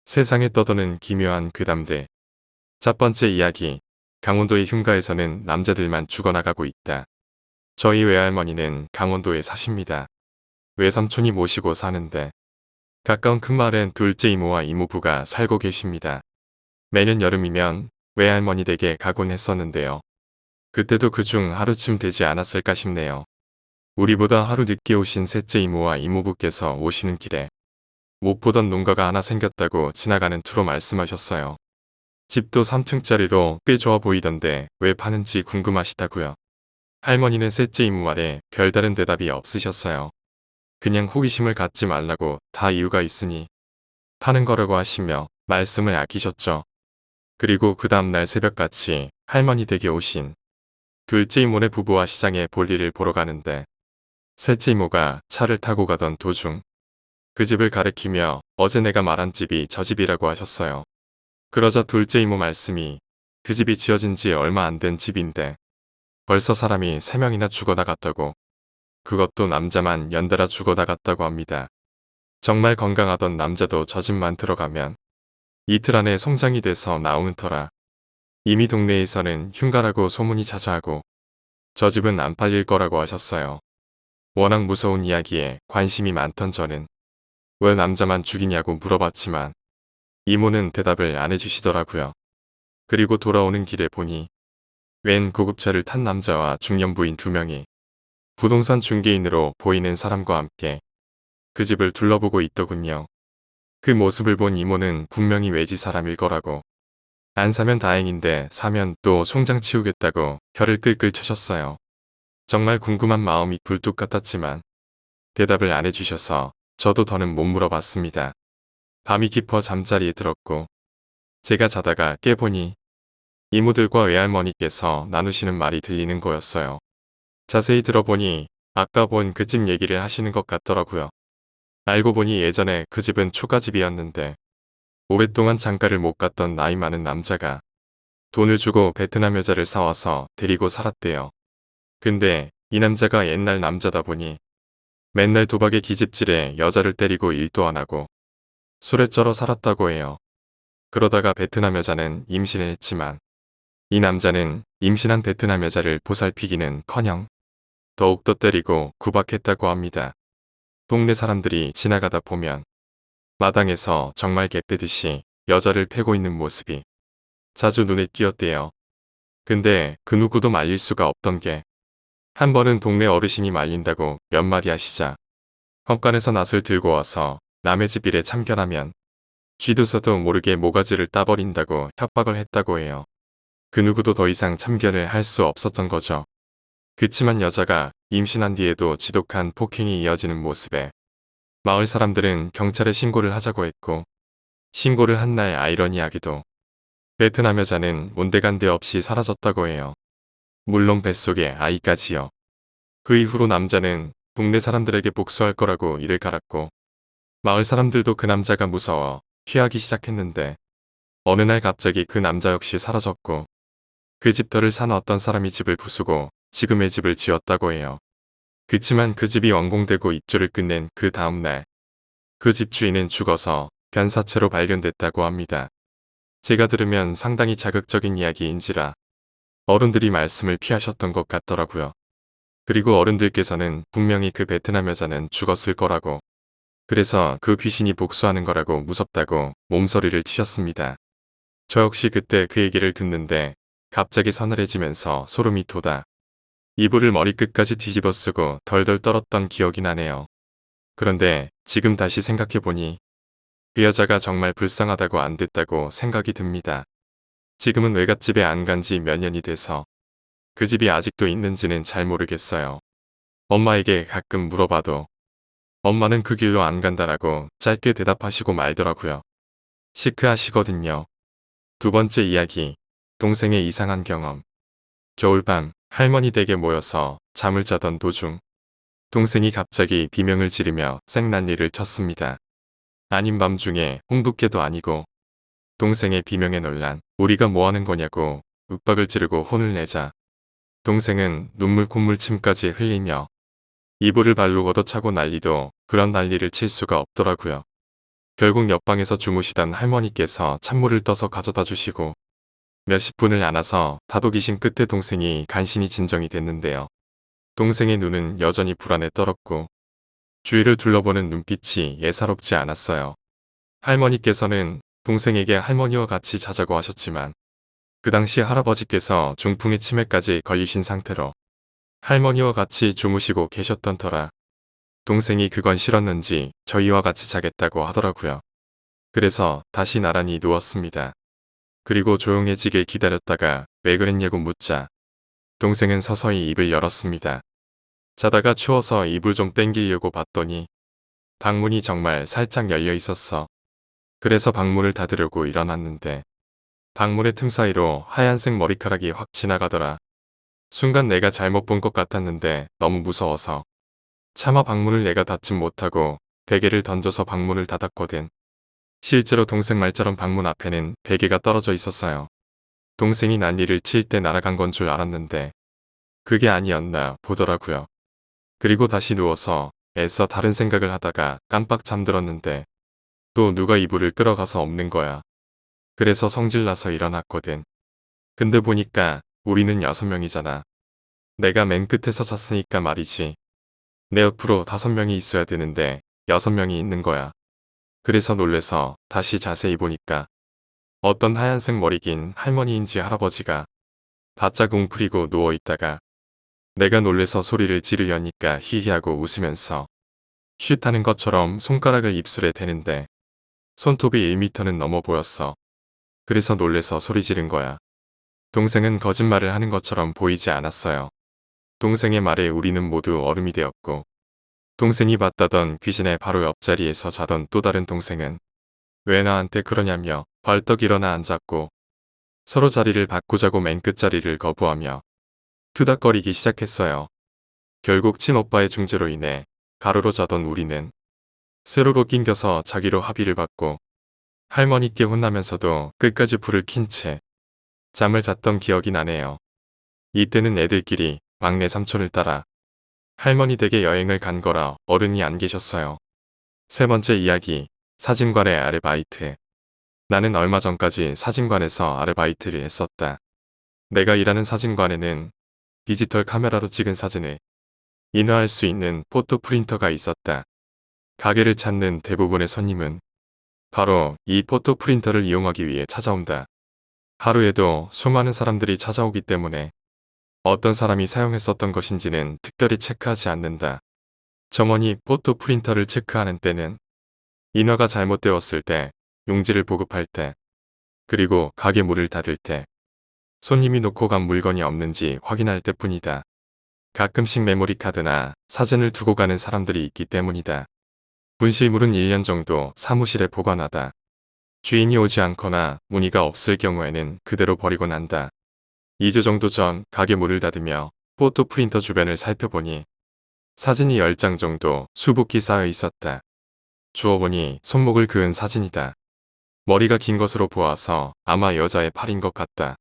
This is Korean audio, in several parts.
세상에 떠도는 기묘한 괴담들. 첫 번째 이야기. 강원도의 흉가에서는 남자들만 죽어나가고 있다. 저희 외할머니는 강원도에 사십니다. 외삼촌이 모시고 사는데 가까운 큰 마을엔 둘째 이모와 이모부가 살고 계십니다. 매년 여름이면 외할머니 댁에 가곤 했었는데요. 그때도 그중 하루쯤 되지 않았을까 싶네요. 우리보다 하루 늦게 오신 셋째 이모와 이모부께서 오시는 길에 못 보던 농가가 하나 생겼다고 지나가는 투로 말씀하셨어요. 집도 3층짜리로 꽤 좋아 보이던데 왜 파는지 궁금하시다고요. 할머니는 셋째 이모 말에 별다른 대답이 없으셨어요. 그냥 호기심을 갖지 말라고 다 이유가 있으니 파는 거라고 하시며 말씀을 아끼셨죠. 그리고 그 다음날 새벽같이 할머니 댁에 오신 둘째 이모네 부부와 시장에 볼일을 보러 가는데 셋째 이모가 차를 타고 가던 도중 그 집을 가리키며 어제 내가 말한 집이 저 집이라고 하셨어요. 그러자 둘째 이모 말씀이 그 집이 지어진 지 얼마 안 된 집인데 벌써 사람이 3명이나 죽어나갔다고. 그것도 남자만 연달아 죽어나갔다고 합니다. 정말 건강하던 남자도 저 집만 들어가면 이틀 안에 송장이 돼서 나오는 터라 이미 동네에서는 흉가라고 소문이 자자하고 저 집은 안 팔릴 거라고 하셨어요. 워낙 무서운 이야기에 관심이 많던 저는 왜 남자만 죽이냐고 물어봤지만 이모는 대답을 안 해주시더라고요. 그리고 돌아오는 길에 보니 웬 고급차를 탄 남자와 중년 부인 2명이 부동산 중개인으로 보이는 사람과 함께 그 집을 둘러보고 있더군요. 그 모습을 본 이모는 분명히 외지 사람일 거라고. 안 사면 다행인데 사면 또 송장 치우겠다고 혀를 끌끌 차셨어요. 정말 궁금한 마음이 굴뚝 같았지만 대답을 안 해주셔서 저도 더는 못 물어봤습니다. 밤이 깊어 잠자리에 들었고 제가 자다가 깨보니 이모들과 외할머니께서 나누시는 말이 들리는 거였어요. 자세히 들어보니 아까 본 그 집 얘기를 하시는 것 같더라고요. 알고 보니 예전에 그 집은 초가집이었는데 오랫동안 장가를 못 갔던 나이 많은 남자가 돈을 주고 베트남 여자를 사와서 데리고 살았대요. 근데 이 남자가 옛날 남자다 보니 맨날 도박에 기집질에 여자를 때리고 일도 안 하고 술에 쩔어 살았다고 해요. 그러다가 베트남 여자는 임신을 했지만 이 남자는 임신한 베트남 여자를 보살피기는커녕 더욱더 때리고 구박했다고 합니다. 동네 사람들이 지나가다 보면 마당에서 정말 개패듯이 여자를 패고 있는 모습이 자주 눈에 띄었대요. 근데 그 누구도 말릴 수가 없던 게 한 번은 동네 어르신이 말린다고 몇 마디 하시자 헛간에서 낫을 들고 와서 남의 집 일에 참견하면 쥐도 써도 모르게 모가지를 따버린다고 협박을 했다고 해요. 그 누구도 더 이상 참견을 할 수 없었던 거죠. 그치만 여자가 임신한 뒤에도 지독한 폭행이 이어지는 모습에 마을 사람들은 경찰에 신고를 하자고 했고 신고를 한 날 아이러니하게도 베트남 여자는 온데간데 없이 사라졌다고 해요. 물론 뱃속에 아이까지요. 그 이후로 남자는 동네 사람들에게 복수할 거라고 이를 갈았고 마을 사람들도 그 남자가 무서워 피하기 시작했는데 어느 날 갑자기 그 남자 역시 사라졌고 그 집터를 산 어떤 사람이 집을 부수고 지금의 집을 지었다고 해요. 그치만 그 집이 완공되고 입주를 끝낸 그 다음날 그 집주인은 죽어서 변사체로 발견됐다고 합니다. 제가 들으면 상당히 자극적인 이야기인지라 어른들이 말씀을 피하셨던 것 같더라고요. 그리고 어른들께서는 분명히 그 베트남 여자는 죽었을 거라고 그래서 그 귀신이 복수하는 거라고 무섭다고 몸서리를 치셨습니다. 저 역시 그때 그 얘기를 듣는데 갑자기 서늘해지면서 소름이 돋아 이불을 머리끝까지 뒤집어 쓰고 덜덜 떨었던 기억이 나네요. 그런데 지금 다시 생각해보니 그 여자가 정말 불쌍하다고 안 됐다고 생각이 듭니다. 지금은 외갓집에 안 간 지 몇 년이 돼서 그 집이 아직도 있는지는 잘 모르겠어요. 엄마에게 가끔 물어봐도 엄마는 그 길로 안 간다라고 짧게 대답하시고 말더라고요. 시크하시거든요. 두 번째 이야기. 동생의 이상한 경험. 겨울밤 할머니 댁에 모여서 잠을 자던 도중 동생이 갑자기 비명을 지르며 생난리를 쳤습니다. 아닌 밤중에 홍두깨도 아니고 동생의 비명에 놀란 우리가 뭐하는 거냐고 윽박을 지르고 혼을 내자 동생은 눈물 콧물 침까지 흘리며 이불을 발로 걷어차고 난리도 그런 난리를 칠 수가 없더라고요. 결국 옆방에서 주무시던 할머니께서 찬물을 떠서 가져다 주시고 몇십 분을 안아서 다독이신 끝에 동생이 간신히 진정이 됐는데요. 동생의 눈은 여전히 불안에 떨었고 주위를 둘러보는 눈빛이 예사롭지 않았어요. 할머니께서는 동생에게 할머니와 같이 자자고 하셨지만 그 당시 할아버지께서 중풍의 치매까지 걸리신 상태로 할머니와 같이 주무시고 계셨던 터라 동생이 그건 싫었는지 저희와 같이 자겠다고 하더라고요. 그래서 다시 나란히 누웠습니다. 그리고 조용해지길 기다렸다가 왜 그랬냐고 묻자 동생은 서서히 입을 열었습니다. 자다가 추워서 이불 좀 땡기려고 봤더니 방문이 정말 살짝 열려 있었어. 그래서 방문을 닫으려고 일어났는데 방문의 틈 사이로 하얀색 머리카락이 확 지나가더라. 순간 내가 잘못 본 것 같았는데 너무 무서워서 차마 방문을 내가 닫진 못하고 베개를 던져서 방문을 닫았거든. 실제로 동생 말처럼 방문 앞에는 베개가 떨어져 있었어요. 동생이 난리를 칠 때 날아간 건 줄 알았는데 그게 아니었나 보더라고요. 그리고 다시 누워서 애써 다른 생각을 하다가 깜빡 잠들었는데 또 누가 이불을 끌어가서 엎는 거야. 그래서 성질나서 일어났거든. 근데 보니까 우리는 6명이잖아. 내가 맨 끝에서 잤으니까 말이지. 내 옆으로 5명이 있어야 되는데 6명이 있는 거야. 그래서 놀래서 다시 자세히 보니까 어떤 하얀색 머리 긴 할머니인지 할아버지가 바짝 웅크리고 누워있다가 내가 놀래서 소리를 지르려니까 히히하고 웃으면서 쉿하는 것처럼 손가락을 입술에 대는데 손톱이 1m는 넘어 보였어. 그래서 놀래서 소리 지른 거야. 동생은 거짓말을 하는 것처럼 보이지 않았어요. 동생의 말에 우리는 모두 얼음이 되었고 동생이 봤다던 귀신의 바로 옆자리에서 자던 또 다른 동생은 왜 나한테 그러냐며 벌떡 일어나 앉았고 서로 자리를 바꾸자고 맨 끝자리를 거부하며 투닥거리기 시작했어요. 결국 친오빠의 중재로 인해 가로로 자던 우리는 세로로 낑겨서 자기로 합의를 받고 할머니께 혼나면서도 끝까지 불을 킨 채 잠을 잤던 기억이 나네요. 이때는 애들끼리 막내 삼촌을 따라 할머니 댁에 여행을 간 거라 어른이 안 계셨어요. 세 번째 이야기, 사진관의 아르바이트. 나는 얼마 전까지 사진관에서 아르바이트를 했었다. 내가 일하는 사진관에는 디지털 카메라로 찍은 사진을 인화할 수 있는 포토 프린터가 있었다. 가게를 찾는 대부분의 손님은 바로 이 포토 프린터를 이용하기 위해 찾아온다. 하루에도 수많은 사람들이 찾아오기 때문에 어떤 사람이 사용했었던 것인지는 특별히 체크하지 않는다. 점원이 포토 프린터를 체크하는 때는 인화가 잘못되었을 때, 용지를 보급할 때, 그리고 가게 문을 닫을 때, 손님이 놓고 간 물건이 없는지 확인할 때뿐이다. 가끔씩 메모리 카드나 사진을 두고 가는 사람들이 있기 때문이다. 분실물은 1년 정도 사무실에 보관하다. 주인이 오지 않거나 문의가 없을 경우에는 그대로 버리고 난다. 2주 정도 전 가게 문을 닫으며 포토 프린터 주변을 살펴보니 사진이 10장 정도 수북히 쌓여 있었다. 주워보니 손목을 그은 사진이다. 머리가 긴 것으로 보아서 아마 여자의 팔인 것 같다.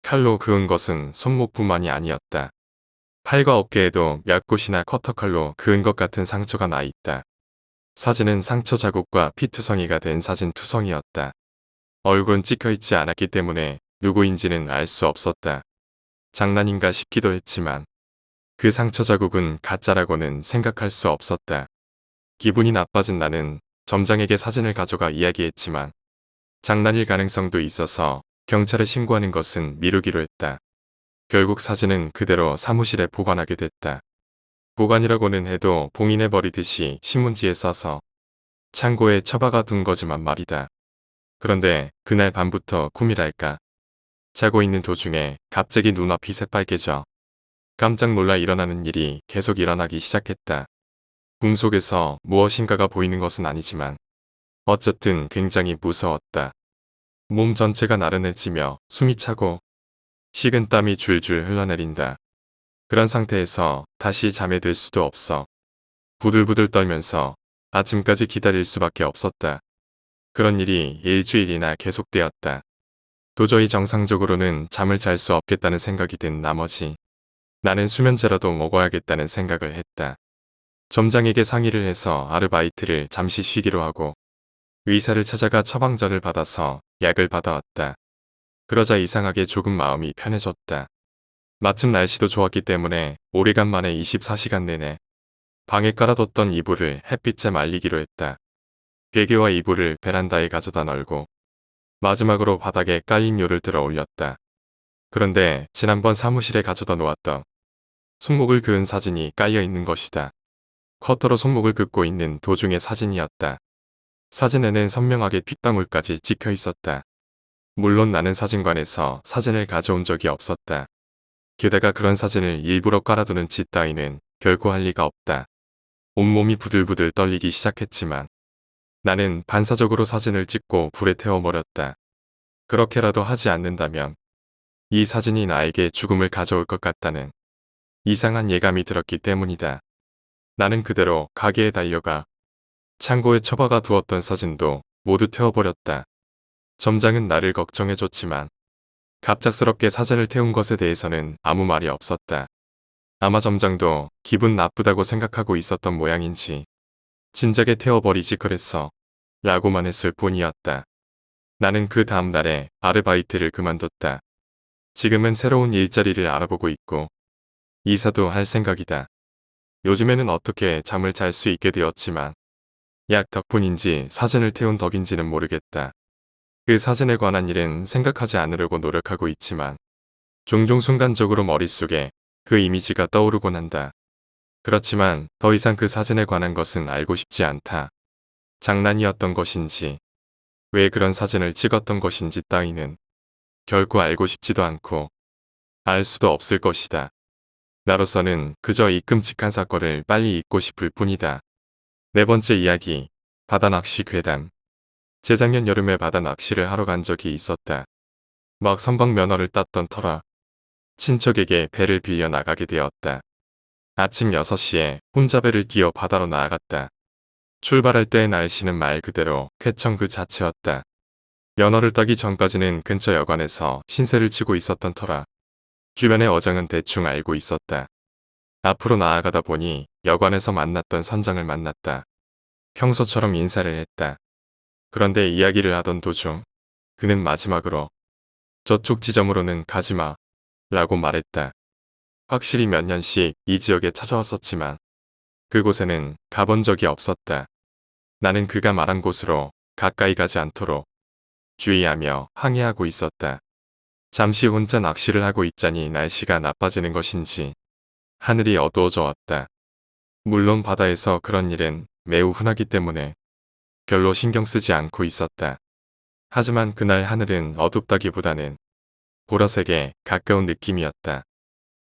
칼로 그은 것은 손목뿐만이 아니었다. 팔과 어깨에도 몇 곳이나 커터칼로 그은 것 같은 상처가 나 있다. 사진은 상처 자국과 피투성이가 된 사진 투성이었다. 얼굴은 찍혀있지 않았기 때문에 누구인지는 알 수 없었다. 장난인가 싶기도 했지만 그 상처 자국은 가짜라고는 생각할 수 없었다. 기분이 나빠진 나는 점장에게 사진을 가져가 이야기했지만 장난일 가능성도 있어서 경찰에 신고하는 것은 미루기로 했다. 결국 사진은 그대로 사무실에 보관하게 됐다. 보관이라고는 해도 봉인해버리듯이 신문지에 싸서 창고에 처박아 둔 거지만 말이다. 그런데 그날 밤부터 꿈이랄까. 자고 있는 도중에 갑자기 눈앞이 새빨개져 깜짝 놀라 일어나는 일이 계속 일어나기 시작했다. 꿈속에서 무엇인가가 보이는 것은 아니지만 어쨌든 굉장히 무서웠다. 몸 전체가 나른해지며 숨이 차고 식은 땀이 줄줄 흘러내린다. 그런 상태에서 다시 잠에 들 수도 없어 부들부들 떨면서 아침까지 기다릴 수밖에 없었다. 그런 일이 일주일이나 계속되었다. 도저히 정상적으로는 잠을 잘 수 없겠다는 생각이 든 나머지 나는 수면제라도 먹어야겠다는 생각을 했다. 점장에게 상의를 해서 아르바이트를 잠시 쉬기로 하고 의사를 찾아가 처방전을 받아서 약을 받아왔다. 그러자 이상하게 조금 마음이 편해졌다. 마침 날씨도 좋았기 때문에 오래간만에 24시간 내내 방에 깔아뒀던 이불을 햇빛에 말리기로 했다. 베개와 이불을 베란다에 가져다 널고 마지막으로 바닥에 깔린 요를 들어 올렸다. 그런데 지난번 사무실에 가져다 놓았던 손목을 그은 사진이 깔려 있는 것이다. 커터로 손목을 긋고 있는 도중의 사진이었다. 사진에는 선명하게 핏방울까지 찍혀 있었다. 물론 나는 사진관에서 사진을 가져온 적이 없었다. 게다가 그런 사진을 일부러 깔아두는 짓 따위는 결코 할 리가 없다. 온몸이 부들부들 떨리기 시작했지만 나는 반사적으로 사진을 찍고 불에 태워버렸다. 그렇게라도 하지 않는다면 이 사진이 나에게 죽음을 가져올 것 같다는 이상한 예감이 들었기 때문이다. 나는 그대로 가게에 달려가 창고에 처박아 두었던 사진도 모두 태워버렸다. 점장은 나를 걱정해줬지만 갑작스럽게 사진을 태운 것에 대해서는 아무 말이 없었다. 아마 점장도 기분 나쁘다고 생각하고 있었던 모양인지 진작에 태워버리지 그랬어 라고만 했을 뿐이었다. 나는 그 다음 날에 아르바이트를 그만뒀다. 지금은 새로운 일자리를 알아보고 있고 이사도 할 생각이다. 요즘에는 어떻게 잠을 잘 수 있게 되었지만 약 덕분인지 사진을 태운 덕인지는 모르겠다. 그 사진에 관한 일은 생각하지 않으려고 노력하고 있지만 종종 순간적으로 머릿속에 그 이미지가 떠오르곤 한다. 그렇지만 더 이상 그 사진에 관한 것은 알고 싶지 않다. 장난이었던 것인지 왜 그런 사진을 찍었던 것인지 따위는 결코 알고 싶지도 않고 알 수도 없을 것이다. 나로서는 그저 이 끔찍한 사건을 빨리 잊고 싶을 뿐이다. 네 번째 이야기, 바다 낚시 괴담. 재작년 여름에 바다 낚시를 하러 간 적이 있었다. 막 선박 면허를 땄던 터라 친척에게 배를 빌려 나가게 되었다. 아침 6시에 혼자 배를 끼워 바다로 나아갔다. 출발할 때의 날씨는 말 그대로 쾌청 그 자체였다. 면허를 따기 전까지는 근처 여관에서 신세를 치고 있었던 터라 주변의 어장은 대충 알고 있었다. 앞으로 나아가다 보니 여관에서 만났던 선장을 만났다. 평소처럼 인사를 했다. 그런데 이야기를 하던 도중 그는 마지막으로 저쪽 지점으로는 가지마 라고 말했다. 확실히 몇 년씩 이 지역에 찾아왔었지만 그곳에는 가본 적이 없었다. 나는 그가 말한 곳으로 가까이 가지 않도록 주의하며 항의하고 있었다. 잠시 혼자 낚시를 하고 있자니 날씨가 나빠지는 것인지 하늘이 어두워져 왔다. 물론 바다에서 그런 일은 매우 흔하기 때문에 별로 신경 쓰지 않고 있었다. 하지만 그날 하늘은 어둡다기보다는 보라색에 가까운 느낌이었다.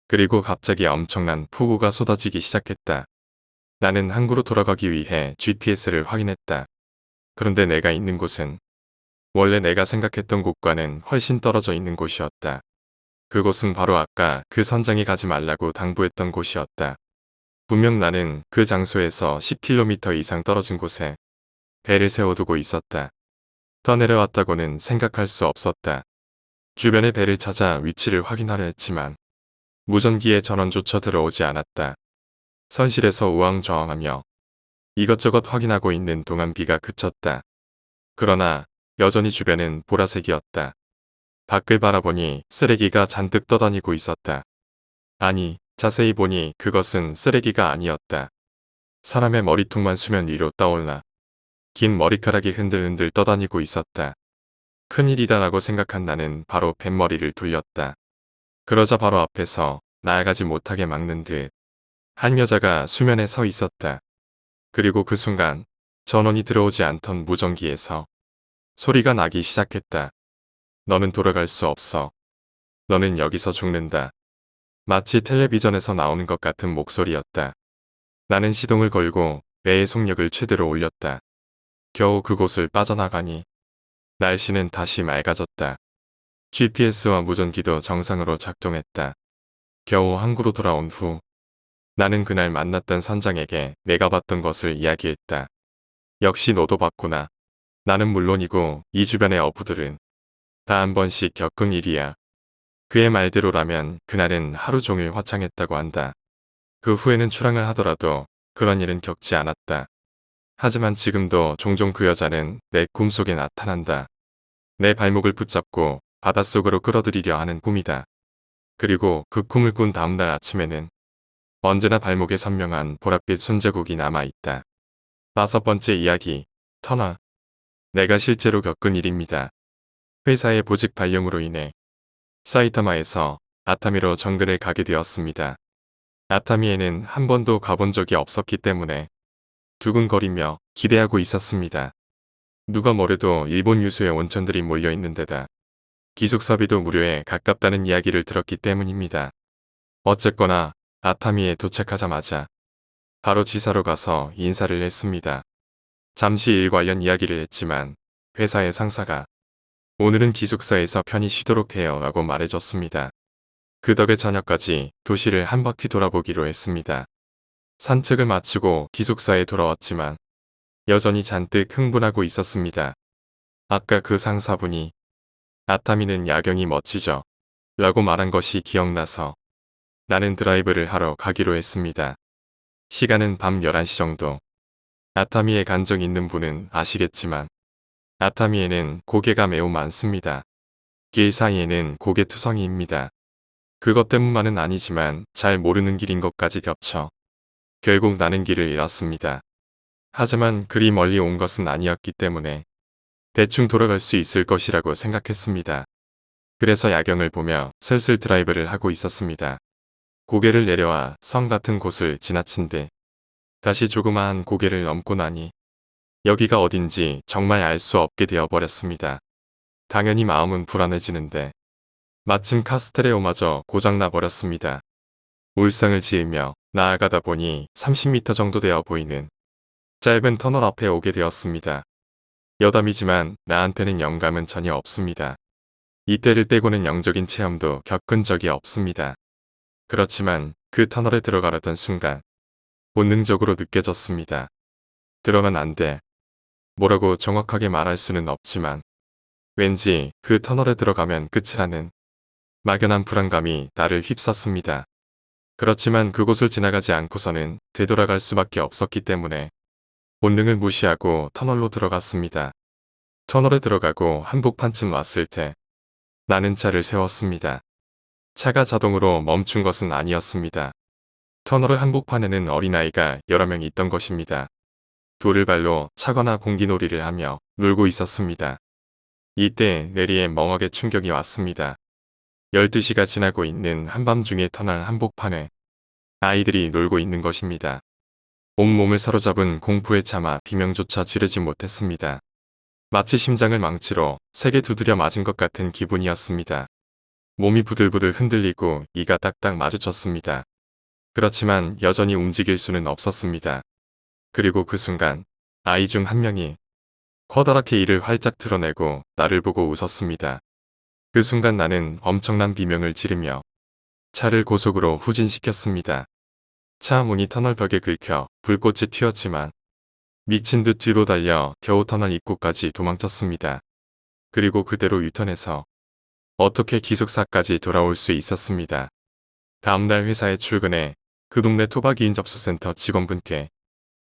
그리고 갑자기 엄청난 폭우가 쏟아지기 시작했다. 나는 항구로 돌아가기 위해 GPS를 확인했다. 그런데 내가 있는 곳은 원래 내가 생각했던 곳과는 훨씬 떨어져 있는 곳이었다. 그곳은 바로 아까 그 선장이 가지 말라고 당부했던 곳이었다. 분명 나는 그 장소에서 10km 이상 떨어진 곳에 배를 세워두고 있었다. 더 내려왔다고는 생각할 수 없었다. 주변의 배를 찾아 위치를 확인하려 했지만 무전기에 전원조차 들어오지 않았다. 선실에서 우왕좌왕하며 이것저것 확인하고 있는 동안 비가 그쳤다. 그러나 여전히 주변은 보라색이었다. 밖을 바라보니 쓰레기가 잔뜩 떠다니고 있었다. 아니, 자세히 보니 그것은 쓰레기가 아니었다. 사람의 머리통만 수면 위로 떠올라 긴 머리카락이 흔들흔들 떠다니고 있었다. 큰일이다라고 생각한 나는 바로 뱃머리를 돌렸다. 그러자 바로 앞에서 나아가지 못하게 막는 듯 한 여자가 수면에 서 있었다. 그리고 그 순간 전원이 들어오지 않던 무전기에서 소리가 나기 시작했다. 너는 돌아갈 수 없어. 너는 여기서 죽는다. 마치 텔레비전에서 나오는 것 같은 목소리였다. 나는 시동을 걸고 배의 속력을 최대로 올렸다. 겨우 그곳을 빠져나가니 날씨는 다시 맑아졌다. GPS와 무전기도 정상으로 작동했다. 겨우 항구로 돌아온 후 나는 그날 만났던 선장에게 내가 봤던 것을 이야기했다. 역시 너도 봤구나. 나는 물론이고 이 주변의 어부들은 다 한 번씩 겪은 일이야. 그의 말대로라면 그날은 하루 종일 화창했다고 한다. 그 후에는 출항을 하더라도 그런 일은 겪지 않았다. 하지만 지금도 종종 그 여자는 내 꿈속에 나타난다. 내 발목을 붙잡고 바닷속으로 끌어들이려 하는 꿈이다. 그리고 그 꿈을 꾼 다음날 아침에는 언제나 발목에 선명한 보랏빛 손자국이 남아있다. 5번째 이야기, 터널. 내가 실제로 겪은 일입니다. 회사의 보직 발령으로 인해 사이타마에서 아타미로 정근을 가게 되었습니다. 아타미에는 한 번도 가본 적이 없었기 때문에 두근거리며 기대하고 있었습니다. 누가 뭐래도 일본 유수의 온천들이 몰려있는 데다 기숙사비도 무료에 가깝다는 이야기를 들었기 때문입니다. 어쨌거나 아타미에 도착하자마자 바로 지사로 가서 인사를 했습니다. 잠시 일 관련 이야기를 했지만 회사의 상사가 오늘은 기숙사에서 편히 쉬도록 해요 라고 말해줬습니다. 그 덕에 저녁까지 도시를 한 바퀴 돌아보기로 했습니다. 산책을 마치고 기숙사에 돌아왔지만 여전히 잔뜩 흥분하고 있었습니다. 아까 그 상사분이 아타미는 야경이 멋지죠? 라고 말한 것이 기억나서 나는 드라이브를 하러 가기로 했습니다. 시간은 밤 11시 정도. 아타미에 간 적 있는 분은 아시겠지만 아타미에는 고개가 매우 많습니다. 길 사이에는 고개투성이입니다. 그것 때문만은 아니지만 잘 모르는 길인 것까지 겹쳐 결국 나는 길을 잃었습니다. 하지만 그리 멀리 온 것은 아니었기 때문에 대충 돌아갈 수 있을 것이라고 생각했습니다. 그래서 야경을 보며 슬슬 드라이브를 하고 있었습니다. 고개를 내려와 성 같은 곳을 지나친 뒤 다시 조그마한 고개를 넘고 나니 여기가 어딘지 정말 알 수 없게 되어버렸습니다. 당연히 마음은 불안해지는데 마침 카스테레오마저 고장나 버렸습니다. 울상을 지으며 나아가다 보니 30m 정도 되어 보이는 짧은 터널 앞에 오게 되었습니다. 여담이지만 나한테는 영감은 전혀 없습니다. 이때를 빼고는 영적인 체험도 겪은 적이 없습니다. 그렇지만 그 터널에 들어가려던 순간 본능적으로 느껴졌습니다. 들어가면 안 돼. 뭐라고 정확하게 말할 수는 없지만 왠지 그 터널에 들어가면 끝이라는 막연한 불안감이 나를 휩쌌습니다. 그렇지만 그곳을 지나가지 않고서는 되돌아갈 수밖에 없었기 때문에 본능을 무시하고 터널로 들어갔습니다. 터널에 들어가고 한복판쯤 왔을 때 나는 차를 세웠습니다. 차가 자동으로 멈춘 것은 아니었습니다. 터널의 한복판에는 어린아이가 여러 명 있던 것입니다. 돌을 발로 차거나 공기놀이를 하며 놀고 있었습니다. 이때 내리에 멍하게 충격이 왔습니다. 12시가 지나고 있는 한밤중에 터널 한복판에 아이들이 놀고 있는 것입니다. 온몸을 사로잡은 공포에 차마 비명조차 지르지 못했습니다. 마치 심장을 망치로 세게 두드려 맞은 것 같은 기분이었습니다. 몸이 부들부들 흔들리고 이가 딱딱 마주쳤습니다. 그렇지만 여전히 움직일 수는 없었습니다. 그리고 그 순간 아이 중 한 명이 커다랗게 이를 활짝 드러내고 나를 보고 웃었습니다. 그 순간 나는 엄청난 비명을 지르며 차를 고속으로 후진시켰습니다. 차 문이 터널 벽에 긁혀 불꽃이 튀었지만 미친 듯 뒤로 달려 겨우 터널 입구까지 도망쳤습니다. 그리고 그대로 유턴해서 어떻게 기숙사까지 돌아올 수 있었습니다. 다음날 회사에 출근해 그 동네 토박이인 접수센터 직원분께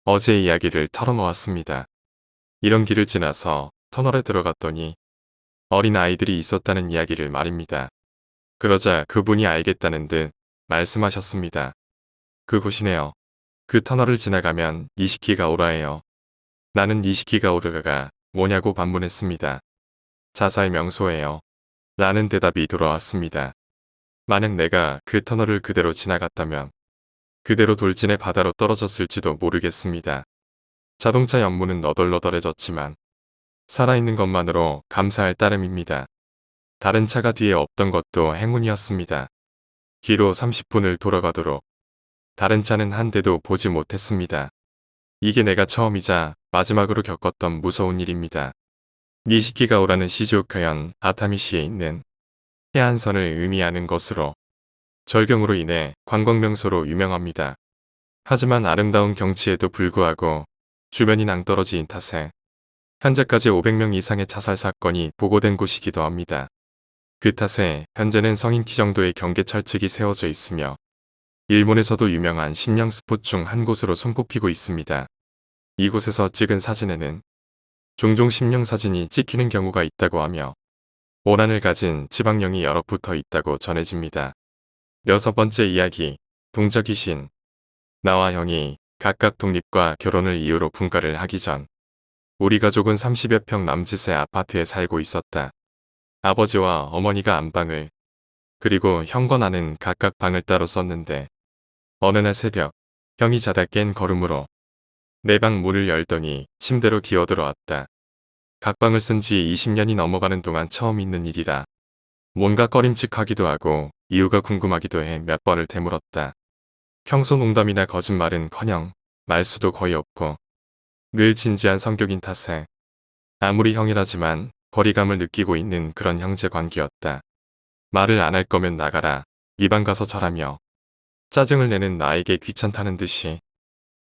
어제 이야기를 털어놓았습니다. 이런 길을 지나서 터널에 들어갔더니 어린 아이들이 있었다는 이야기를 말입니다. 그러자 그분이 알겠다는 듯 말씀하셨습니다. 그곳이네요. 그 터널을 지나가면 니시키가 오라예요. 나는 니시키가 오르가가 뭐냐고 반문했습니다. 자살 명소예요. 라는 대답이 돌아왔습니다. 만약 내가 그 터널을 그대로 지나갔다면 그대로 돌진해 바다로 떨어졌을지도 모르겠습니다. 자동차 연문은 너덜너덜해졌지만 살아있는 것만으로 감사할 따름입니다. 다른 차가 뒤에 없던 것도 행운이었습니다. 뒤로 30분을 돌아가도록 다른 차는 한 대도 보지 못했습니다. 이게 내가 처음이자 마지막으로 겪었던 무서운 일입니다. 니시키가오라는 시즈오카현 아타미시에 있는 해안선을 의미하는 것으로 절경으로 인해 관광명소로 유명합니다. 하지만 아름다운 경치에도 불구하고 주변이 낭떠러지인 탓에 현재까지 500명 이상의 자살 사건이 보고된 곳이기도 합니다. 그 탓에 현재는 성인 키 정도의 경계 철책이 세워져 있으며 일본에서도 유명한 심령 스폿 중 한 곳으로 손꼽히고 있습니다. 이곳에서 찍은 사진에는 종종 심령 사진이 찍히는 경우가 있다고 하며 오란을 가진 지방령이 여러 붙어 있다고 전해집니다. 6번째 이야기, 동자 귀신. 나와 형이 각각 독립과 결혼을 이유로 분가를 하기 전 우리 가족은 30여 평 남짓의 아파트에 살고 있었다. 아버지와 어머니가 안방을, 그리고 형과 나는 각각 방을 따로 썼는데 어느 날 새벽 형이 자다 깬 걸음으로 내 방 문을 열더니 침대로 기어들어왔다. 각 방을 쓴 지 20년이 넘어가는 동안 처음 있는 일이라 뭔가 꺼림칙하기도 하고 이유가 궁금하기도 해 몇 번을 되물었다. 평소 농담이나 거짓말은커녕 말수도 거의 없고 늘 진지한 성격인 탓에 아무리 형이라지만 거리감을 느끼고 있는 그런 형제 관계였다. 말을 안 할 거면 나가라, 네 방 가서 자라며 짜증을 내는 나에게 귀찮다는 듯이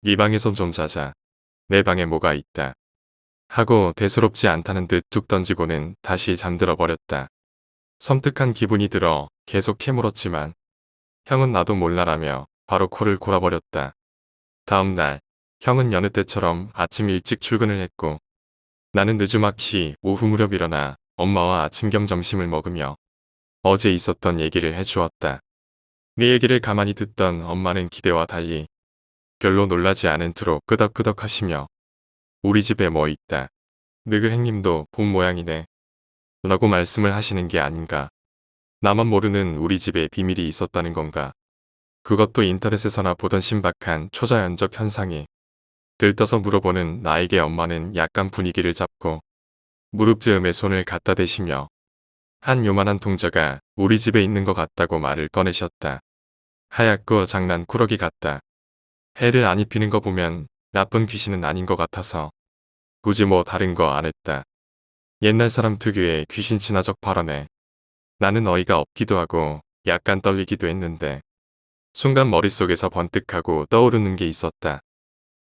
네 방에서 좀 자자, 내 방에 뭐가 있다 하고 대수롭지 않다는 듯 툭 던지고는 다시 잠들어 버렸다. 섬뜩한 기분이 들어 계속 캐물었지만 형은 나도 몰라라며 바로 코를 골아버렸다. 다음 날 형은 여느 때처럼 아침 일찍 출근을 했고 나는 느지막이 오후 무렵 일어나 엄마와 아침 겸 점심을 먹으며 어제 있었던 얘기를 해주었다. 네 얘기를 가만히 듣던 엄마는 기대와 달리 별로 놀라지 않은 투로 끄덕끄덕 하시며 우리 집에 뭐 있다, 느그 행님도 본 모양이네 라고 말씀을 하시는 게 아닌가. 나만 모르는 우리 집에 비밀이 있었다는 건가. 그것도 인터넷에서나 보던 신박한 초자연적 현상이. 들떠서 물어보는 나에게 엄마는 약간 분위기를 잡고 무릎즈음에 손을 갖다 대시며 한 요만한 동자가 우리 집에 있는 것 같다고 말을 꺼내셨다. 하얗고 장난꾸러기 같다. 해를 안 입히는 거 보면 나쁜 귀신은 아닌 것 같아서 굳이 뭐 다른 거 안 했다. 옛날 사람 특유의 귀신 친화적 발언에 나는 어이가 없기도 하고 약간 떨리기도 했는데 순간 머릿속에서 번뜩하고 떠오르는 게 있었다.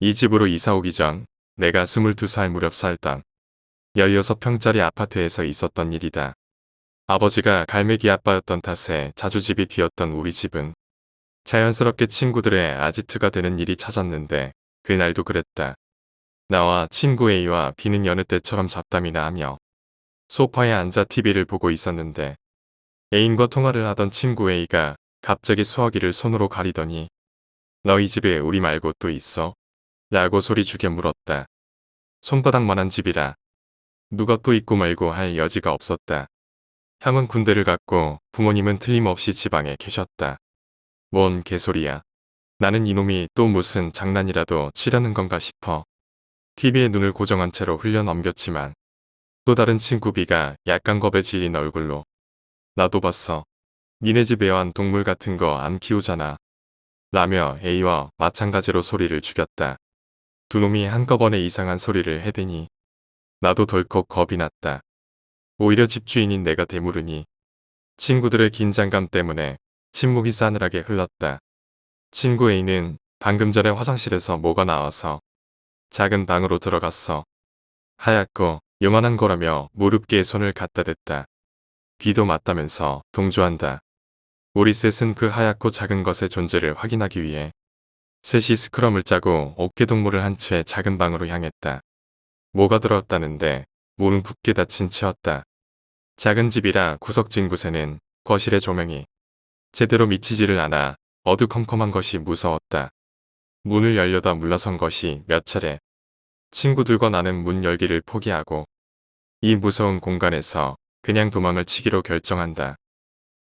이 집으로 이사 오기 전 내가 22살 무렵 살던 16평짜리 아파트에서 있었던 일이다. 아버지가 갈매기 아빠였던 탓에 자주 집이 비었던 우리 집은 자연스럽게 친구들의 아지트가 되는 일이 찾았는데 그날도 그랬다. 나와 친구 A와 B는 여느 때처럼 잡담이나 하며 소파에 앉아 TV를 보고 있었는데 애인과 통화를 하던 친구 A가 갑자기 수화기를 손으로 가리더니 너희 집에 우리 말고 또 있어? 라고 소리 죽여 물었다. 손바닥만한 집이라 누가 또 있고 말고 할 여지가 없었다. 형은 군대를 갔고 부모님은 틀림없이 지방에 계셨다. 뭔 개소리야. 나는 이놈이 또 무슨 장난이라도 치려는 건가 싶어 TV에 눈을 고정한 채로 흘려 넘겼지만 또 다른 친구 B가 약간 겁에 질린 얼굴로 나도 봤어. 니네 집 애완 동물 같은 거 안 키우잖아. 라며 A와 마찬가지로 소리를 죽였다. 두 놈이 한꺼번에 이상한 소리를 해대니 나도 덜컥 겁이 났다. 오히려 집주인인 내가 되물으니 친구들의 긴장감 때문에 침묵이 싸늘하게 흘렀다. 친구 A는 방금 전에 화장실에서 뭐가 나와서 작은 방으로 들어갔어. 하얗고 요만한 거라며 무릎께 손을 갖다 댔다. B도 맞다면서 동조한다. 우리 셋은 그 하얗고 작은 것의 존재를 확인하기 위해 셋이 스크럼을 짜고 어깨동무를 한 채 작은 방으로 향했다. 뭐가 들어왔다는데 문은 굳게 닫힌 채였다. 작은 집이라 구석진 곳에는 거실의 조명이 제대로 미치지를 않아 어두컴컴한 것이 무서웠다. 문을 열려다 물러선 것이 몇 차례. 친구들과 나는 문 열기를 포기하고 이 무서운 공간에서 그냥 도망을 치기로 결정한다.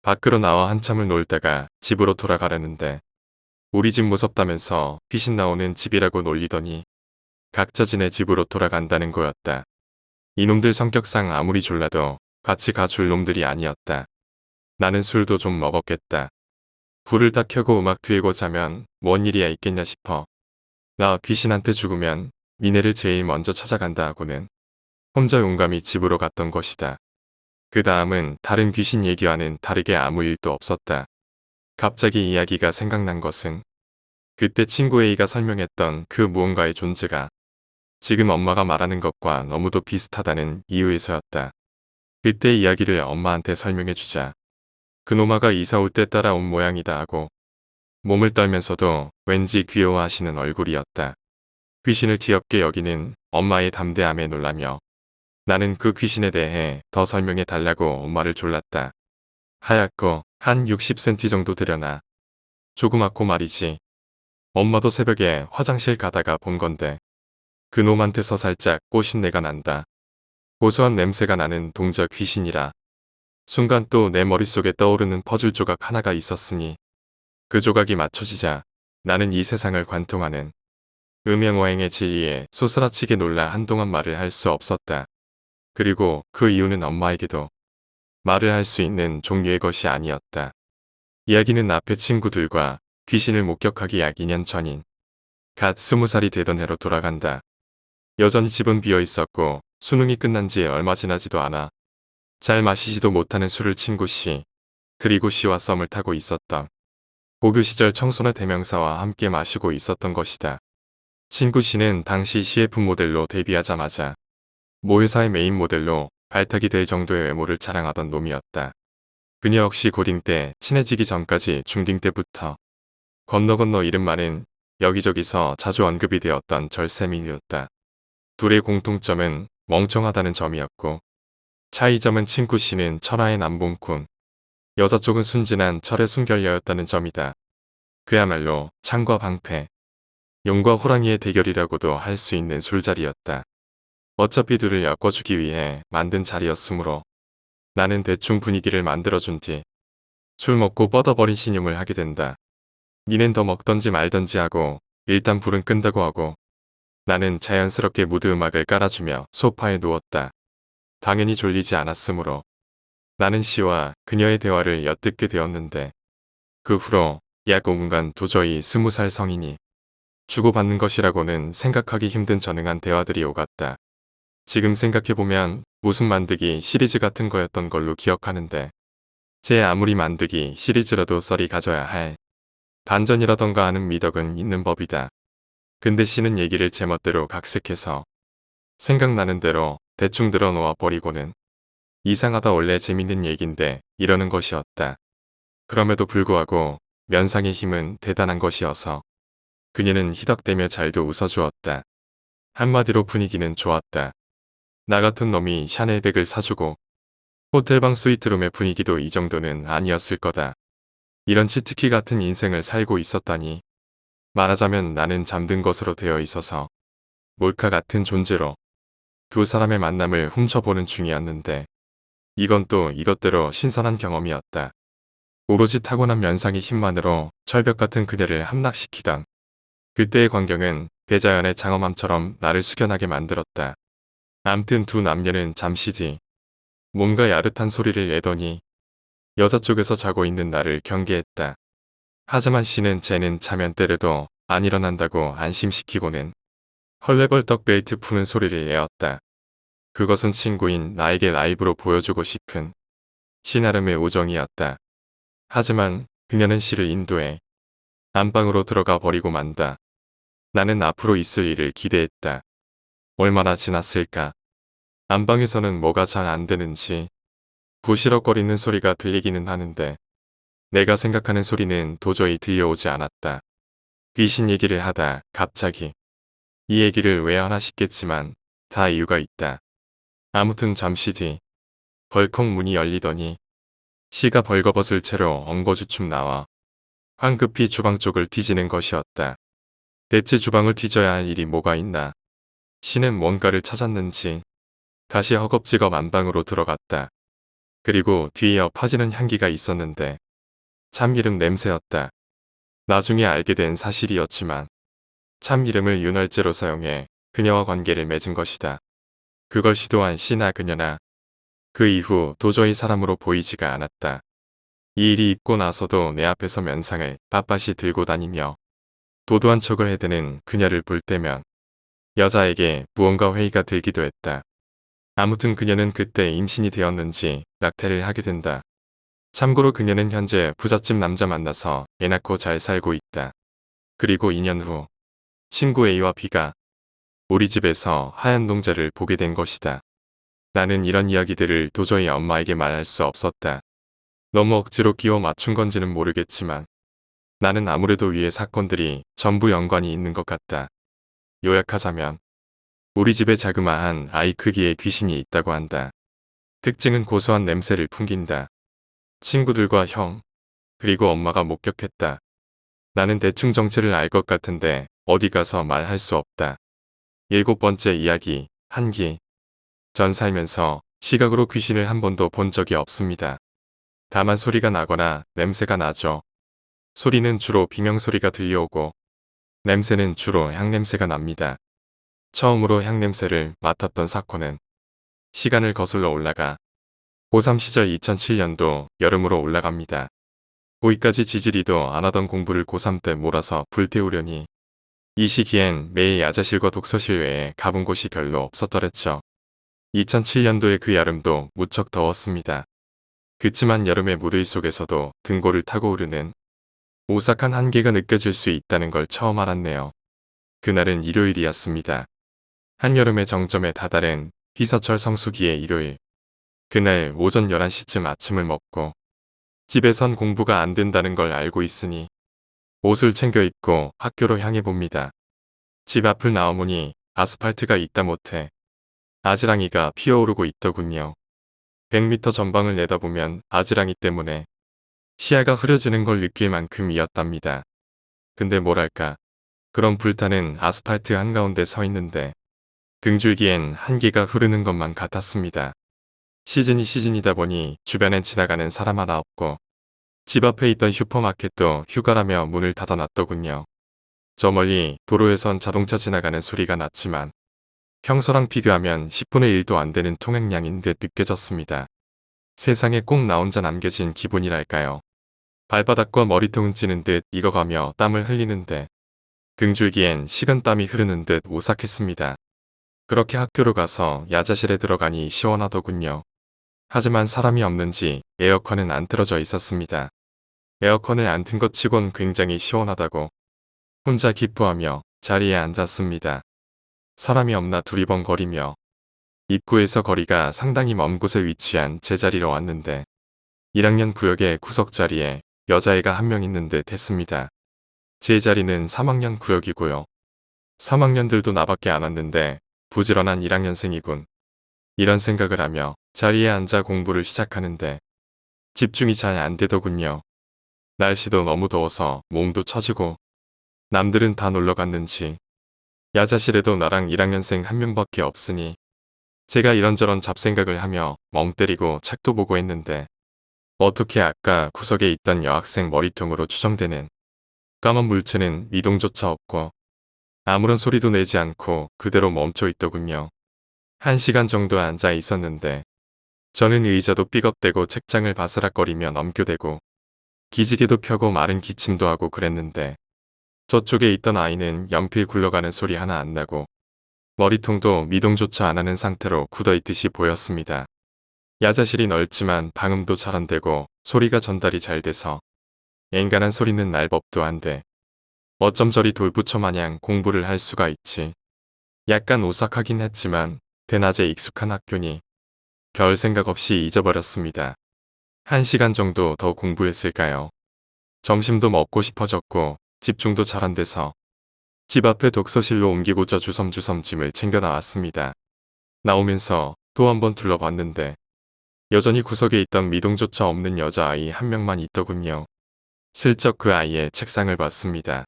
밖으로 나와 한참을 놀다가 집으로 돌아가려는데 우리 집 무섭다면서 귀신 나오는 집이라고 놀리더니 각자 지네 집으로 돌아간다는 거였다. 이놈들 성격상 아무리 졸라도 같이 가줄 놈들이 아니었다. 나는 술도 좀 먹었겠다. 불을 딱 켜고 음악 틀고 자면 뭔 일이야 있겠냐 싶어. 나 귀신한테 죽으면 니네를 제일 먼저 찾아간다 하고는 혼자 용감히 집으로 갔던 것이다. 그 다음은 다른 귀신 얘기와는 다르게 아무 일도 없었다. 갑자기 이야기가 생각난 것은 그때 친구 A가 설명했던 그 무언가의 존재가 지금 엄마가 말하는 것과 너무도 비슷하다는 이유에서였다. 그때 이야기를 엄마한테 설명해주자 그놈아가 이사 올 때 따라온 모양이다 하고 몸을 떨면서도 왠지 귀여워하시는 얼굴이었다. 귀신을 귀엽게 여기는 엄마의 담대함에 놀라며 나는 그 귀신에 대해 더 설명해 달라고 엄마를 졸랐다. 하얗고 한 60cm 정도 되려나. 조그맣고 말이지. 엄마도 새벽에 화장실 가다가 본 건데 그놈한테서 살짝 꼬신내가 난다. 고소한 냄새가 나는 동저 귀신이라. 순간 또 내 머릿속에 떠오르는 퍼즐 조각 하나가 있었으니 그 조각이 맞춰지자 나는 이 세상을 관통하는 음양오행의 진리에 소스라치게 놀라 한동안 말을 할 수 없었다. 그리고 그 이유는 엄마에게도 말을 할 수 있는 종류의 것이 아니었다. 이야기는 앞에 친구들과 귀신을 목격하기 약 2년 전인 갓 20살이 되던 해로 돌아간다. 여전히 집은 비어 있었고 수능이 끝난 지 얼마 지나지도 않아 잘 마시지도 못하는 술을 친구 씨 그리고 씨와 썸을 타고 있었던 고교 시절 청소년 대명사와 함께 마시고 있었던 것이다. 친구 씨는 당시 CF 모델로 데뷔하자마자 모 회사의 메인 모델로 발탁이 될 정도의 외모를 자랑하던 놈이었다. 그녀 역시 고딩 때 친해지기 전까지 중딩 때부터 건너 이름 많은 여기저기서 자주 언급이 되었던 절세미녀였다. 둘의 공통점은 멍청하다는 점이었고 차이점은 친구 씨는 천하의 남봉꾼, 여자 쪽은 순진한 철의 순결녀였다는 점이다. 그야말로 창과 방패, 용과 호랑이의 대결이라고도 할 수 있는 술자리였다. 어차피 둘을 엮어주기 위해 만든 자리였으므로 나는 대충 분위기를 만들어준 뒤 술 먹고 뻗어버린 신용을 하게 된다. 니넨 더 먹던지 말던지 하고 일단 불은 끈다고 하고 나는 자연스럽게 무드 음악을 깔아주며 소파에 누웠다. 당연히 졸리지 않았으므로 나는 씨와 그녀의 대화를 엿듣게 되었는데 그 후로 약 5분간 도저히 20살 성인이 주고받는 것이라고는 생각하기 힘든 전능한 대화들이 오갔다. 지금 생각해보면 무슨 만드기 시리즈 같은 거였던 걸로 기억하는데 제 아무리 만드기 시리즈라도 썰이 가져야 할 반전이라던가 하는 미덕은 있는 법이다. 근데 씨는 얘기를 제멋대로 각색해서 생각나는 대로 대충 들어놓아 버리고는 이상하다 원래 재밌는 얘긴데 이러는 것이었다. 그럼에도 불구하고 면상의 힘은 대단한 것이어서 그녀는 희덕대며 잘도 웃어주었다. 한마디로 분위기는 좋았다. 나 같은 놈이 샤넬백을 사주고 호텔방 스위트룸의 분위기도 이 정도는 아니었을 거다. 이런 치트키 같은 인생을 살고 있었다니. 말하자면 나는 잠든 것으로 되어 있어서 몰카 같은 존재로 두 사람의 만남을 훔쳐보는 중이었는데 이건 또 이것대로 신선한 경험이었다. 오로지 타고난 면상의 힘만으로 철벽 같은 그녀를 함락시키던 그때의 광경은 대자연의 장엄함처럼 나를 숙연하게 만들었다. 암튼 두 남녀는 잠시 뒤 뭔가 야릇한 소리를 내더니 여자 쪽에서 자고 있는 나를 경계했다. 하지만 씨는 쟤는 자면 때려도 안 일어난다고 안심시키고는 헐레벌떡 벨트 푸는 소리를 내었다. 그것은 친구인 나에게 라이브로 보여주고 싶은 씨 나름의 우정이었다. 하지만 그녀는 씨를 인도해 안방으로 들어가 버리고 만다. 나는 앞으로 있을 일을 기대했다. 얼마나 지났을까? 안방에서는 뭐가 잘 안 되는지 부시럭거리는 소리가 들리기는 하는데 내가 생각하는 소리는 도저히 들려오지 않았다. 귀신 얘기를 하다 갑자기 이 얘기를 왜 하나 싶겠지만 다 이유가 있다. 아무튼 잠시 뒤 벌컥 문이 열리더니 씨가 벌거벗을 채로 엉거주춤 나와 황급히 주방 쪽을 뒤지는 것이었다. 대체 주방을 뒤져야 할 일이 뭐가 있나. 씨는 뭔가를 찾았는지 다시 허겁지겁 안방으로 들어갔다. 그리고 뒤이어 퍼지는 향기가 있었는데 참기름 냄새였다. 나중에 알게 된 사실이었지만 참기름을 윤활제로 사용해 그녀와 관계를 맺은 것이다. 그걸 시도한 씨나 그녀나 그 이후 도저히 사람으로 보이지가 않았다. 이 일이 있고 나서도 내 앞에서 면상을 빳빳이 들고 다니며 도도한 척을 해대는 그녀를 볼 때면 여자에게 무언가 회의가 들기도 했다. 아무튼 그녀는 그때 임신이 되었는지 낙태를 하게 된다. 참고로 그녀는 현재 부잣집 남자 만나서 애 낳고 잘 살고 있다. 그리고 2년 후 친구 A와 B가 우리 집에서 하얀 농자를 보게 된 것이다. 나는 이런 이야기들을 도저히 엄마에게 말할 수 없었다. 너무 억지로 끼워 맞춘 건지는 모르겠지만 나는 아무래도 위의 사건들이 전부 연관이 있는 것 같다. 요약하자면 우리 집에 자그마한 아이 크기의 귀신이 있다고 한다. 특징은 고소한 냄새를 풍긴다. 친구들과 형, 그리고 엄마가 목격했다. 나는 대충 정체를 알 것 같은데 어디 가서 말할 수 없다. 7번째 이야기, 한기. 전 살면서 시각으로 귀신을 한 번도 본 적이 없습니다. 다만 소리가 나거나 냄새가 나죠. 소리는 주로 비명소리가 들려오고 냄새는 주로 향냄새가 납니다. 처음으로 향냄새를 맡았던 사건은 시간을 거슬러 올라가 고3 시절 2007년도 여름으로 올라갑니다. 고2까지 지지리도 안 하던 공부를 고3 때 몰아서 불태우려니 이 시기엔 매일 야자실과 독서실 외에 가본 곳이 별로 없었더랬죠. 2007년도의 그 여름도 무척 더웠습니다. 그치만 여름의 무더위 속에서도 등골을 타고 오르는 오싹한 한기가 느껴질 수 있다는 걸 처음 알았네요. 그날은 일요일이었습니다. 한여름의 정점에 다다른 피서철 성수기의 일요일. 그날 오전 11시쯤 아침을 먹고 집에선 공부가 안 된다는 걸 알고 있으니 옷을 챙겨 입고 학교로 향해 봅니다. 집 앞을 나와보니 아스팔트가 있다 못해 아지랑이가 피어오르고 있더군요. 100m 전방을 내다보면 아지랑이 때문에 시야가 흐려지는 걸 느낄 만큼이었답니다. 근데 뭐랄까, 그런 불타는 아스팔트 한가운데 서 있는데 등줄기엔 한기가 흐르는 것만 같았습니다. 시즌이 시즌이다 보니 주변엔 지나가는 사람 하나 없고 집 앞에 있던 슈퍼마켓도 휴가라며 문을 닫아놨더군요. 저 멀리 도로에선 자동차 지나가는 소리가 났지만 평소랑 비교하면 10분의 1도 안 되는 통행량인 듯 느껴졌습니다. 세상에 꼭 나 혼자 남겨진 기분이랄까요. 발바닥과 머리통은 찌는 듯 익어가며 땀을 흘리는데 등줄기엔 식은땀이 흐르는 듯 오싹했습니다. 그렇게 학교로 가서 야자실에 들어가니 시원하더군요. 하지만 사람이 없는지 에어컨은 안 틀어져 있었습니다. 에어컨을 안 튼 것 치곤 굉장히 시원하다고 혼자 기뻐하며 자리에 앉았습니다. 사람이 없나 두리번거리며 입구에서 거리가 상당히 먼 곳에 위치한 제 자리로 왔는데 1학년 구역의 구석 자리에 여자애가 한 명 있는 듯 했습니다. 제 자리는 3학년 구역이고요. 3학년들도 나밖에 안 왔는데 부지런한 1학년생이군. 이런 생각을 하며 자리에 앉아 공부를 시작하는데 집중이 잘 안 되더군요. 날씨도 너무 더워서 몸도 처지고 남들은 다 놀러 갔는지 야자실에도 나랑 1학년생 한 명밖에 없으니 제가 이런저런 잡생각을 하며 멍 때리고 책도 보고 했는데 어떻게 아까 구석에 있던 여학생 머리통으로 추정되는 까만 물체는 미동조차 없고 아무런 소리도 내지 않고 그대로 멈춰 있더군요. 1시간 정도 앉아 있었는데 저는 의자도 삐걱대고 책장을 바스락거리며 넘겨대고 기지개도 펴고 마른 기침도 하고 그랬는데 저쪽에 있던 아이는 연필 굴러가는 소리 하나 안 나고 머리통도 미동조차 안 하는 상태로 굳어있듯이 보였습니다. 야자실이 넓지만 방음도 잘 안 되고 소리가 전달이 잘 돼서 앵간한 소리는 날 법도 한데 어쩜 저리 돌부처 마냥 공부를 할 수가 있지. 약간 오싹하긴 했지만 대낮에 익숙한 학교니 별 생각 없이 잊어버렸습니다. 1시간 정도 더 공부했을까요? 점심도 먹고 싶어졌고 집중도 잘 안 돼서 집 앞에 독서실로 옮기고자 주섬주섬 짐을 챙겨 나왔습니다. 나오면서 또 한번 둘러봤는데 여전히 구석에 있던 미동조차 없는 여자아이 한 명만 있더군요. 슬쩍 그 아이의 책상을 봤습니다.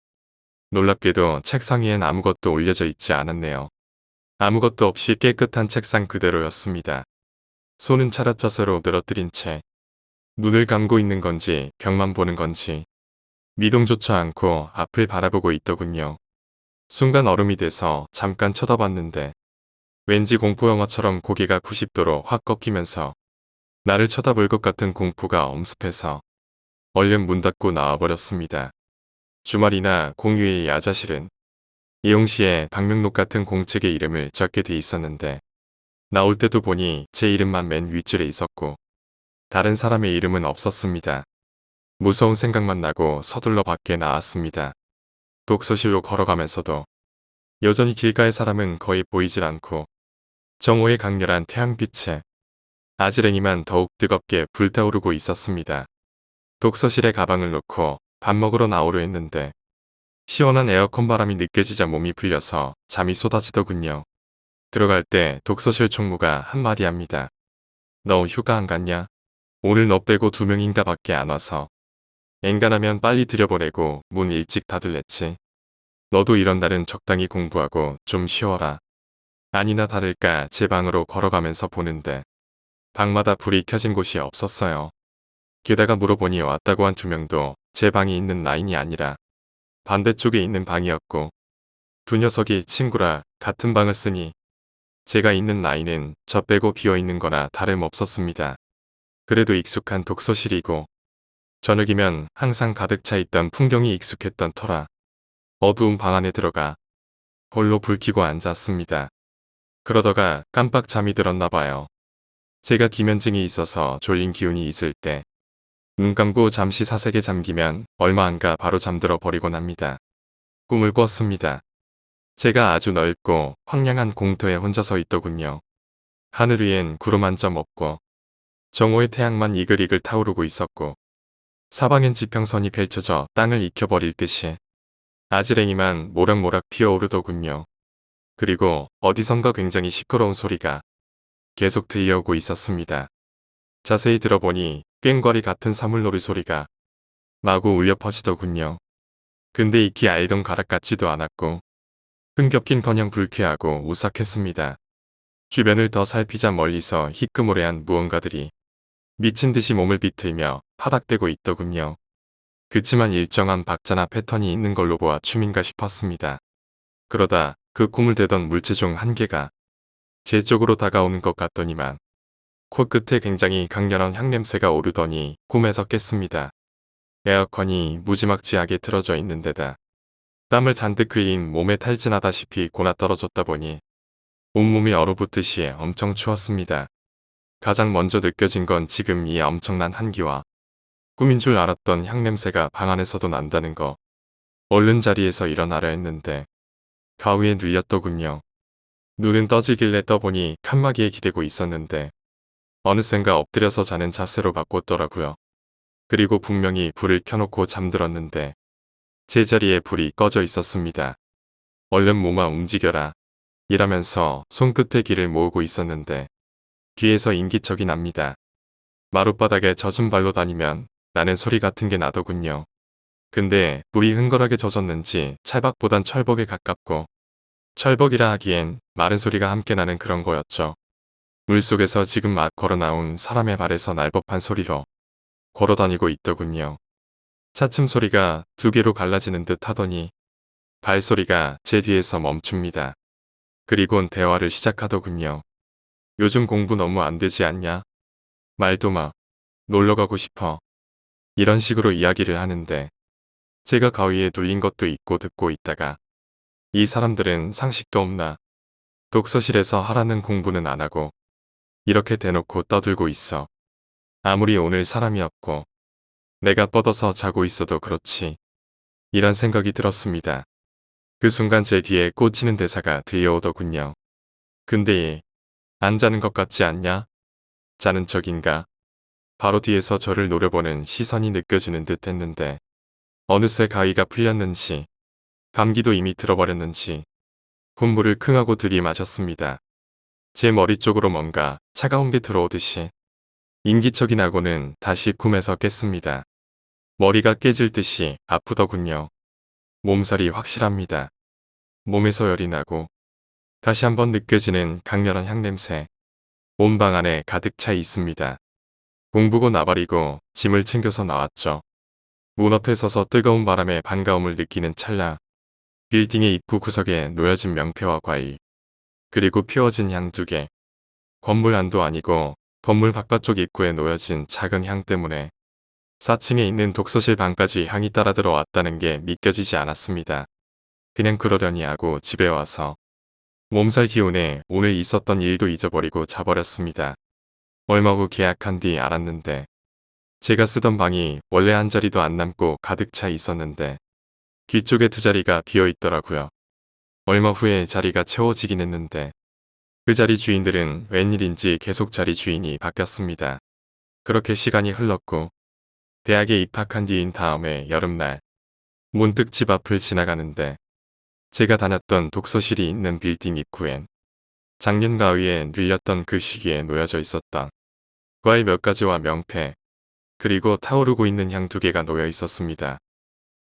놀랍게도 책상 위엔 아무것도 올려져 있지 않았네요. 아무것도 없이 깨끗한 책상 그대로였습니다. 손은 차렷자세로 늘어뜨린 채 눈을 감고 있는 건지 벽만 보는 건지 미동조차 않고 앞을 바라보고 있더군요. 순간 얼음이 돼서 잠깐 쳐다봤는데 왠지 공포영화처럼 고개가 90도로 확 꺾이면서 나를 쳐다볼 것 같은 공포가 엄습해서 얼른 문 닫고 나와버렸습니다. 주말이나 공휴일 야자실은 이용시에 방명록 같은 공책에 이름을 적게 돼 있었는데 나올 때도 보니 제 이름만 맨 윗줄에 있었고 다른 사람의 이름은 없었습니다. 무서운 생각만 나고 서둘러 밖에 나왔습니다. 독서실로 걸어가면서도 여전히 길가의 사람은 거의 보이질 않고 정오의 강렬한 태양빛에 아지랭이만 더욱 뜨겁게 불타오르고 있었습니다. 독서실에 가방을 놓고 밥 먹으러 나오려 했는데 시원한 에어컨 바람이 느껴지자 몸이 풀려서 잠이 쏟아지더군요. 들어갈 때 독서실 총무가 한마디 합니다. 너 휴가 안 갔냐? 오늘 너 빼고 2명인가 밖에 안 와서. 엔간하면 빨리 들여보내고 문 일찍 닫을랬지. 너도 이런 날은 적당히 공부하고 좀 쉬어라. 아니나 다를까 제 방으로 걸어가면서 보는데 방마다 불이 켜진 곳이 없었어요. 게다가 물어보니 왔다고 한 2명도 제 방이 있는 라인이 아니라 반대쪽에 있는 방이었고 두 녀석이 친구라 같은 방을 쓰니 제가 있는 라인은 저 빼고 비어있는 거나 다름없었습니다. 그래도 익숙한 독서실이고 저녁이면 항상 가득 차 있던 풍경이 익숙했던 터라 어두운 방 안에 들어가 홀로 불 켜고 앉았습니다. 그러다가 깜빡 잠이 들었나 봐요. 제가 기면증이 있어서 졸린 기운이 있을 때 눈 감고 잠시 사색에 잠기면 얼마 안 가 바로 잠들어 버리곤 합니다. 꿈을 꿨습니다. 제가 아주 넓고 황량한 공터에 혼자 서 있더군요. 하늘 위엔 구름 한 점 없고 정오의 태양만 이글이글 타오르고 있었고 사방엔 지평선이 펼쳐져 땅을 익혀버릴 듯이 아지랭이만 모락모락 피어오르더군요. 그리고 어디선가 굉장히 시끄러운 소리가 계속 들려오고 있었습니다. 자세히 들어보니 꽹과리 같은 사물놀이 소리가 마구 울려 퍼지더군요. 근데 익히 알던 가락 같지도 않았고 흥겹긴커녕 불쾌하고 오싹했습니다. 주변을 더 살피자 멀리서 희끄무레한 무언가들이 미친 듯이 몸을 비틀며 파닥대고 있더군요. 그치만 일정한 박자나 패턴이 있는 걸로 보아 춤인가 싶었습니다. 그러다 그 꿈을 대던 물체 중 한 개가 제 쪽으로 다가오는 것 같더니만 코끝에 굉장히 강렬한 향냄새가 오르더니 꿈에서 깼습니다. 에어컨이 무지막지하게 틀어져 있는 데다 땀을 잔뜩 흘린 몸에 탈진하다시피 고나 떨어졌다 보니 온몸이 얼어붙듯이 엄청 추웠습니다. 가장 먼저 느껴진 건 지금 이 엄청난 한기와 꿈인 줄 알았던 향냄새가 방 안에서도 난다는 거. 얼른 자리에서 일어나려 했는데 가위에 눌렸더군요. 눈은 떠지길래 떠보니 칸막이에 기대고 있었는데 어느샌가 엎드려서 자는 자세로 바꿨더라고요. 그리고 분명히 불을 켜놓고 잠들었는데 제 자리에 불이 꺼져 있었습니다. 얼른 몸아 움직여라. 이라면서 손끝에 귀를 모으고 있었는데 뒤에서 인기척이 납니다. 마룻바닥에 젖은 발로 다니면 나는 소리 같은 게 나더군요. 근데 물이 흥건하게 젖었는지 찰박보단 철벅에 가깝고 철벅이라 하기엔 마른 소리가 함께 나는 그런 거였죠. 물속에서 지금 막 걸어나온 사람의 발에서 날법한 소리로 걸어다니고 있더군요. 차츰 소리가 2개로 갈라지는 듯 하더니 발소리가 제 뒤에서 멈춥니다. 그리곤 대화를 시작하더군요. 요즘 공부 너무 안 되지 않냐? 말도 마. 놀러 가고 싶어. 이런 식으로 이야기를 하는데 제가 가위에 눌린 것도 있고 듣고 있다가 이 사람들은 상식도 없나. 독서실에서 하라는 공부는 안 하고 이렇게 대놓고 떠들고 있어. 아무리 오늘 사람이 없고 내가 뻗어서 자고 있어도 그렇지. 이런 생각이 들었습니다. 그 순간 제 뒤에 꽂히는 대사가 들려오더군요. 근데 얘 안 자는 것 같지 않냐? 자는 척인가? 바로 뒤에서 저를 노려보는 시선이 느껴지는 듯 했는데 어느새 가위가 풀렸는지 감기도 이미 들어버렸는지 콧물을 킁하고 들이마셨습니다. 제 머리 쪽으로 뭔가 차가운 게 들어오듯이 인기척이 나고는 다시 꿈에서 깼습니다. 머리가 깨질 듯이 아프더군요. 몸살이 확실합니다. 몸에서 열이 나고 다시 한번 느껴지는 강렬한 향냄새. 온 방 안에 가득 차 있습니다. 공부고 나발이고 짐을 챙겨서 나왔죠. 문 앞에 서서 뜨거운 바람에 반가움을 느끼는 찰나 빌딩의 입구 구석에 놓여진 명패와 과일 그리고 피워진 향 2개. 건물 안도 아니고 건물 바깥쪽 입구에 놓여진 작은 향 때문에 4층에 있는 독서실 방까지 향이 따라 들어왔다는 게 믿겨지지 않았습니다. 그냥 그러려니 하고 집에 와서 몸살 기운에 오늘 있었던 일도 잊어버리고 자버렸습니다. 얼마 후 계약한 뒤 알았는데 제가 쓰던 방이 원래 한 자리도 안 남고 가득 차 있었는데 뒤쪽에 2자리가 비어 있더라고요. 얼마 후에 자리가 채워지긴 했는데 그 자리 주인들은 웬일인지 계속 자리 주인이 바뀌었습니다. 그렇게 시간이 흘렀고 대학에 입학한 뒤인 다음에 여름날 문득 집 앞을 지나가는데 제가 다녔던 독서실이 있는 빌딩 입구엔 작년 가위에 늘렸던 그 시기에 놓여져 있었던 과일 몇 가지와 명패, 그리고 타오르고 있는 향 2개가 놓여 있었습니다.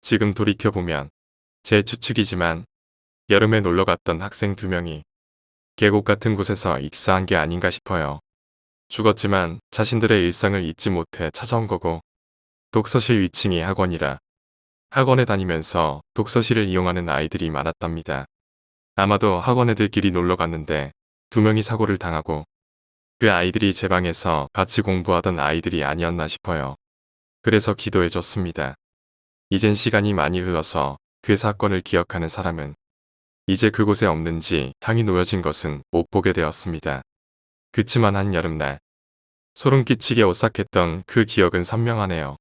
지금 돌이켜보면 제 추측이지만 여름에 놀러갔던 학생 2명이 계곡 같은 곳에서 익사한 게 아닌가 싶어요. 죽었지만 자신들의 일상을 잊지 못해 찾아온 거고, 독서실 위층이 학원이라 학원에 다니면서 독서실을 이용하는 아이들이 많았답니다. 아마도 학원 애들끼리 놀러 갔는데 2명이 사고를 당하고 그 아이들이 제 방에서 같이 공부하던 아이들이 아니었나 싶어요. 그래서 기도해줬습니다. 이젠 시간이 많이 흘러서 그 사건을 기억하는 사람은 이제 그곳에 없는지 향이 놓여진 것은 못 보게 되었습니다. 그치만 한 여름날 소름 끼치게 오싹했던 그 기억은 선명하네요.